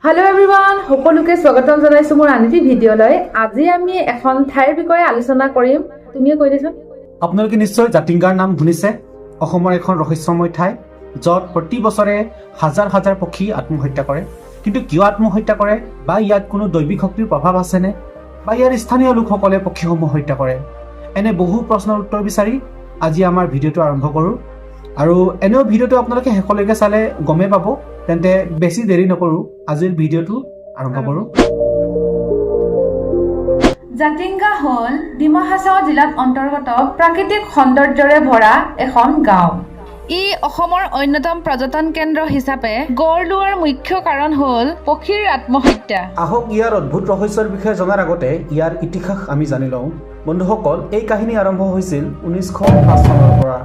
Hello everyone সকলোকে স্বাগতম জনাইছো মোৰ আনিটি ভিডিঅলৈ। আজি আমি এখন ঠাইৰ বিষয়ে আলোচনা কৰিম। তুমিও কৈ দিছা। আপোনালোকে নিশ্চয় জাতিংগাৰ নাম শুনিছে। অসমৰ এখন ৰহস্যময় ঠাই য'ত প্ৰতি বছৰে হাজাৰ হাজাৰ পক্ষী আত্মহত্যা কৰে। কিন্তু কিয় আত্মহত্যা কৰে বা ইয়াত কোনো দৈবিক শক্তিৰ প্ৰভাৱ আছেনে বা ইয়াৰ স্থানীয় লোকসকলে পক্ষীসমূহ হত্যা কৰে, এনে বহু প্ৰশ্নৰ উত্তৰ বিচাৰি আজি আমাৰ ভিডিঅ'টো আৰম্ভ কৰোঁ। আৰু এনেও ভিডিঅ'টো আপোনালোকে শেষলৈকে চালে গমেই পাব। তেন্তে বেছি দেৰি নকৰোঁ, আজিৰ ভিডিঅ'টো আৰম্ভ কৰোঁ। জাতিংগা হ'ল ডিমা হাছাও জিলাত অন্তৰ্গত প্ৰাকৃতিক সৌন্দৰ্যৰে ভৰা এখন গাঁও। ই অসমৰ অন্যতম পৰ্যটন কেন্দ্ৰ হিচাপে গঢ় লোৱাৰ মুখ্য কাৰণ হ'ল পক্ষীৰ আত্মহত্যা। আহক ইয়াৰ অদ্ভুত ৰহস্যৰ বিষয়ে জনাৰ আগতে ইয়াৰ ইতিহাস আমি জানি লওঁ। বন্ধুসকল, এই কাহিনী আৰম্ভ হৈছিল 1905 চনৰ পৰা,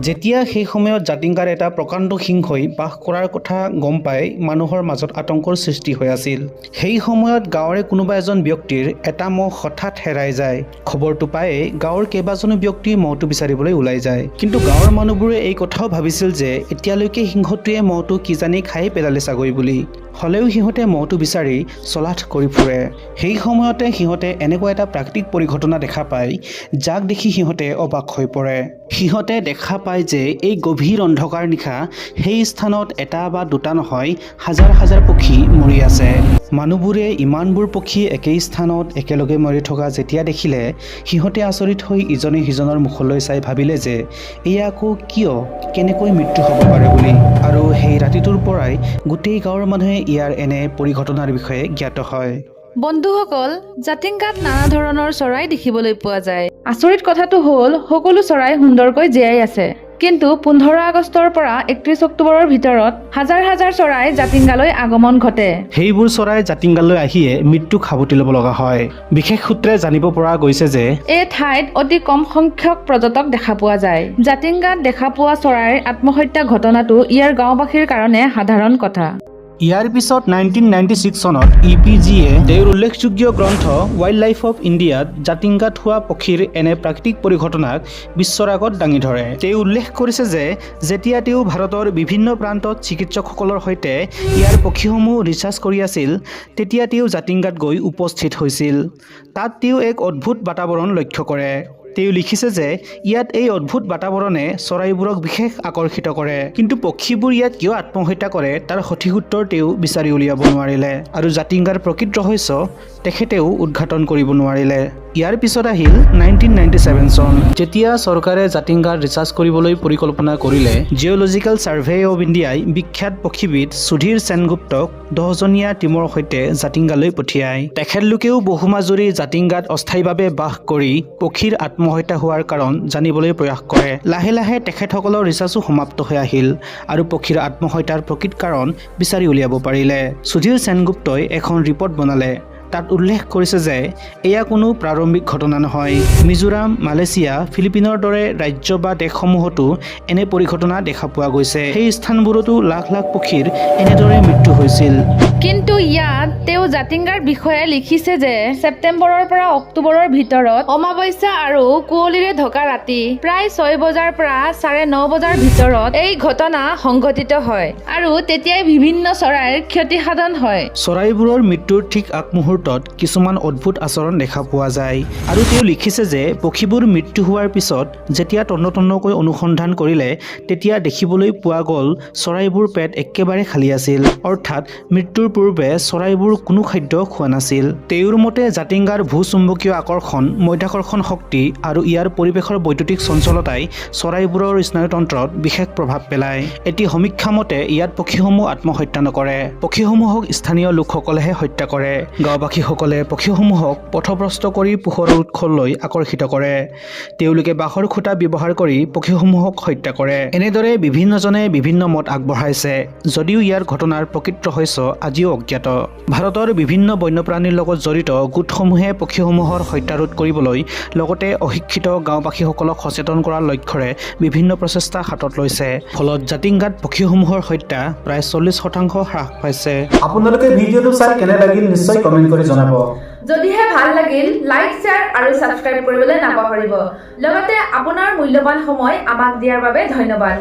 যেতিয়া সেই সময়ত জাতিংগাৰ এটা প্ৰকাণ্ড সিংহই বাস কৰাৰ কথা গম পাই মানুহৰ মাজত আতংকৰ সৃষ্টি হৈ আছিল। সেই সময়ত গাঁৱৰে কোনোবা এজন ব্যক্তিৰ এটা মহ হঠাৎ হেৰাই যায়। খবৰটো পায়ে গাঁৱৰ কেইবাজনো ব্যক্তি মহটো বিচাৰিবলৈ ওলাই যায়। কিন্তু গাঁৱৰ মানুহবোৰে এই কথাও ভাবিছিল যে এতিয়ালৈকে সিংহটোৱে মহটো কিজানি খাই পেলালে চাগৈ বুলি। হ'লেও সিহঁতে মহটো বিচাৰি চলাথ কৰি ফুৰে। সেই সময়তে সিহঁতে এনেকুৱা এটা প্ৰাকৃতিক পৰিঘটনা দেখা পায়, যাক দেখি সিহঁতে অবাক হৈ পৰে। সিহঁতে দেখা পায় যে এই গভীৰ অন্ধকাৰ নিশা সেই স্থানত এটা বা দুটা নহয়, হাজাৰ হাজাৰ পক্ষী মৰি আছে। মানুহবোৰে ইমানবোৰ পক্ষী একেই স্থানত একেলগে মৰি থকা যেতিয়া দেখিলে, সিহঁতে আচৰিত হৈ ইজনে সিজনৰ মুখলৈ চাই ভাবিলে যে এয়া আকৌ কিয়, কেনেকৈ মৃত্যু হ'ব পাৰে বুলি। আৰু সেই ৰাতিটোৰ পৰাই গোটেই গাঁৱৰ মানুহে ইয়াৰ এনে পৰিঘটনাৰ বিষয়ে জ্ঞাত হয়। বন্ধুসকল, জাতিংগাত নানা ধৰণৰ চৰাই দেখিবলৈ পোৱা যায়। আচৰিত কথাটো হ'ল সকলো চৰাই সুন্দৰকৈ জীয়াই আছে। কিন্তু 15 আগষ্টৰ পৰা 31 অক্টোবৰৰ ভিতৰত হাজাৰ হাজাৰ চৰাই জাতিংগালৈ আগমন ঘটে। সেইবোৰ চৰাই জাতিংগালৈ আহিয়ে মৃত্যুক সাৱটি ল'ব লগা হয়। বিশেষ সূত্ৰে জানিব পৰা গৈছে যে এই ঠাইত অতি কম সংখ্যক পৰ্যটক দেখা পোৱা যায়। জাতিংগাত দেখা পোৱা চৰাইৰ আত্মহত্যা ঘটনাটো ইয়াৰ গাঁওবাসীৰ কাৰণে সাধাৰণ কথা। ইয়াৰ পিছত 1996 চনত EPGA তেওঁৰ উল্লেখযোগ্য গ্ৰন্থ ৱাইল্ড লাইফ অফ ইণ্ডিয়াত জাতিংগাত হোৱা পক্ষীৰ এনে প্ৰাকৃতিক পৰিঘটনাক বিশ্বৰ আগত দাঙি ধৰে। তেওঁ উল্লেখ কৰিছে যে যেতিয়া তেওঁ ভাৰতৰ বিভিন্ন প্ৰান্তত চিকিৎসকসকলৰ সৈতে ইয়াৰ পক্ষীসমূহ ৰিচাৰ্চ কৰি আছিল, তেতিয়া তেওঁ জাতিংগাত গৈ উপস্থিত হৈছিল। তাত তেওঁ এক অদ্ভুত বাতাবৰণ লক্ষ্য কৰে। তেওঁ লিখিছে যে ইয়াত এই অদ্ভুত বাতাবৰণে চৰাইবোৰক বিশেষ আকৰ্ষিত কৰে। কিন্তু পক্ষীবোৰ ইয়াত কিয় আত্মহত্যা কৰে তাৰ সঠিক উত্তৰ তেওঁ বিচাৰি উলিয়াব নোৱাৰিলে, আৰু জাতিংগাৰ প্ৰকৃত ৰহস্য তেখেতেও উদ্ঘাটন কৰিব নোৱাৰিলে। ইয়াৰ পিছত আহিল 1997 চন, যেতিয়া চৰকাৰে জাতিংগাত ৰিচাৰ্চ কৰিবলৈ পৰিকল্পনা কৰিলে। জিঅ'লজিকেল ছাৰ্ভে অৱ ইণ্ডিয়াই বিখ্যাত পক্ষীবিদ সুধীৰ সেনগুপ্তক 10জনীয়া টীমৰ সৈতে জাতিংগালৈ পঠিয়ায়। তেখেতলোকেও বহুমাজুৰি জাতিংগাত অস্থায়ীভাৱে বাস কৰি পক্ষীৰ আত্মহত্যা হোৱাৰ কাৰণ জানিবলৈ প্ৰয়াস কৰে। লাহে লাহে তেখেতসকলৰ ৰিচাৰ্চো সমাপ্ত হৈ আহিল আৰু পক্ষীৰ আত্মহত্যাৰ প্ৰকৃত কাৰণ বিচাৰি উলিয়াব পাৰিলে। সুধীৰ সেনগুপ্তই এখন ৰিপৰ্ট বনালে। তাত উল্লেখ কৰিছে যে এয়া কোনো প্ৰাৰম্ভিক ঘটনা নহয়। মিজোৰাম, মালয়েছিয়া, ফিলিপিনৰ দৰে ৰাজ্য বা দেশসমূহতো এনে পৰিঘটনা দেখা পোৱা গৈছে। সেই স্থানবোৰতো লাখ লাখ পক্ষীৰ এনেদৰে মৃত্যু হৈছিল। কিন্তু ইয়াত তেওঁ জাতিংগাৰ বিষয়ে লিখিছে যে ছেপ্টেম্বৰৰ পৰা অক্টোবৰৰ ভিতৰত অমাৱস্যা আৰু কুঁৱলীৰে ঢকা ৰাতি প্ৰায় 6 বজাৰ পৰা 9:30 বজাৰ ভিতৰত এই ঘটনা সংঘটিত হয় আৰু তেতিয়াই বিভিন্ন চৰাইৰ ক্ষতিসাধন হয়। চৰাইবোৰৰ মৃত্যুৰ ঠিক আগমুহূৰ্তত কিছুমান অদ্ভুত আচৰণ দেখা পোৱা যায়। আৰু তেওঁ লিখিছে যে পক্ষীবোৰ মৃত্যু হোৱাৰ পিছত যেতিয়া তন্নতন্নকৈ অনুসন্ধান কৰিলে, তেতিয়া দেখিবলৈ পোৱা গ'ল চৰাইবোৰ পেট একেবাৰে খালী আছিল। অৰ্থাৎ মৃত্যুৰ পূৰ্বে চৰাইবোৰ কোনো খাদ্য খোৱা নাছিল। তেওঁৰ মতে জাতিংগাৰ ভূ-চুম্বকীয় আকৰ্ষণ, মধ্যাকৰ্ষণ শক্তি আৰু ইয়াৰ পৰিৱেশৰ বৈদ্যুতিক চঞ্চলতাই চৰাইবোৰৰ স্নায়ুতন্ত্ৰত বিশেষ প্ৰভাৱ পেলায়। এটি সমীক্ষা মতে ইয়াত পক্ষীসমূহ আত্মহত্যা নকৰে, পক্ষীসমূহক স্থানীয় লোকসকলেহে হত্যা কৰে। গাঁওবাসীসকলে পক্ষীসমূহক পথভ্ৰষ্ট কৰি পোহৰৰ উৎসলৈ আকৰ্ষিত কৰে। তেওঁলোকে বাঁহৰ খুঁটা ব্যৱহাৰ কৰি পক্ষীসমূহক হত্যা কৰে। এনেদৰে বিভিন্নজনে বিভিন্ন মত আগবঢ়াইছে, যদিও ইয়াৰ ঘটনাৰ প্ৰকৃত ৰহস্য আজিও অজ্ঞাত। ভাৰতৰ বিভিন্ন বন্যপ্ৰাণীৰ লগত জড়িত গোটসমূহে পক্ষীসমূহৰ হত্যা ৰোধ কৰিবলৈ লগতে অশিক্ষিত গাঁওবাসীসকলক সচেতন কৰাৰ লক্ষ্যৰে বিভিন্ন প্ৰচেষ্টা হাতত লৈছে। ফলত জাতিংগাত পক্ষীসমূহৰ হত্যা প্ৰায় 40% হ্ৰাস পাইছে। আপোনালোকে ভিডিঅ'টো চাই কেনে লাগিল নিশ্চয় কমেণ্ট কৰি জনাব। যদিহে ভাল লাগিল লাইক, শ্বেয়াৰ আৰু ছাবস্ক্ৰাইব কৰিবলৈ নাপাহৰিব। লগতে আপোনাৰ মূল্যৱান সময় আমাক দিয়াৰ বাবে ধন্যবাদ।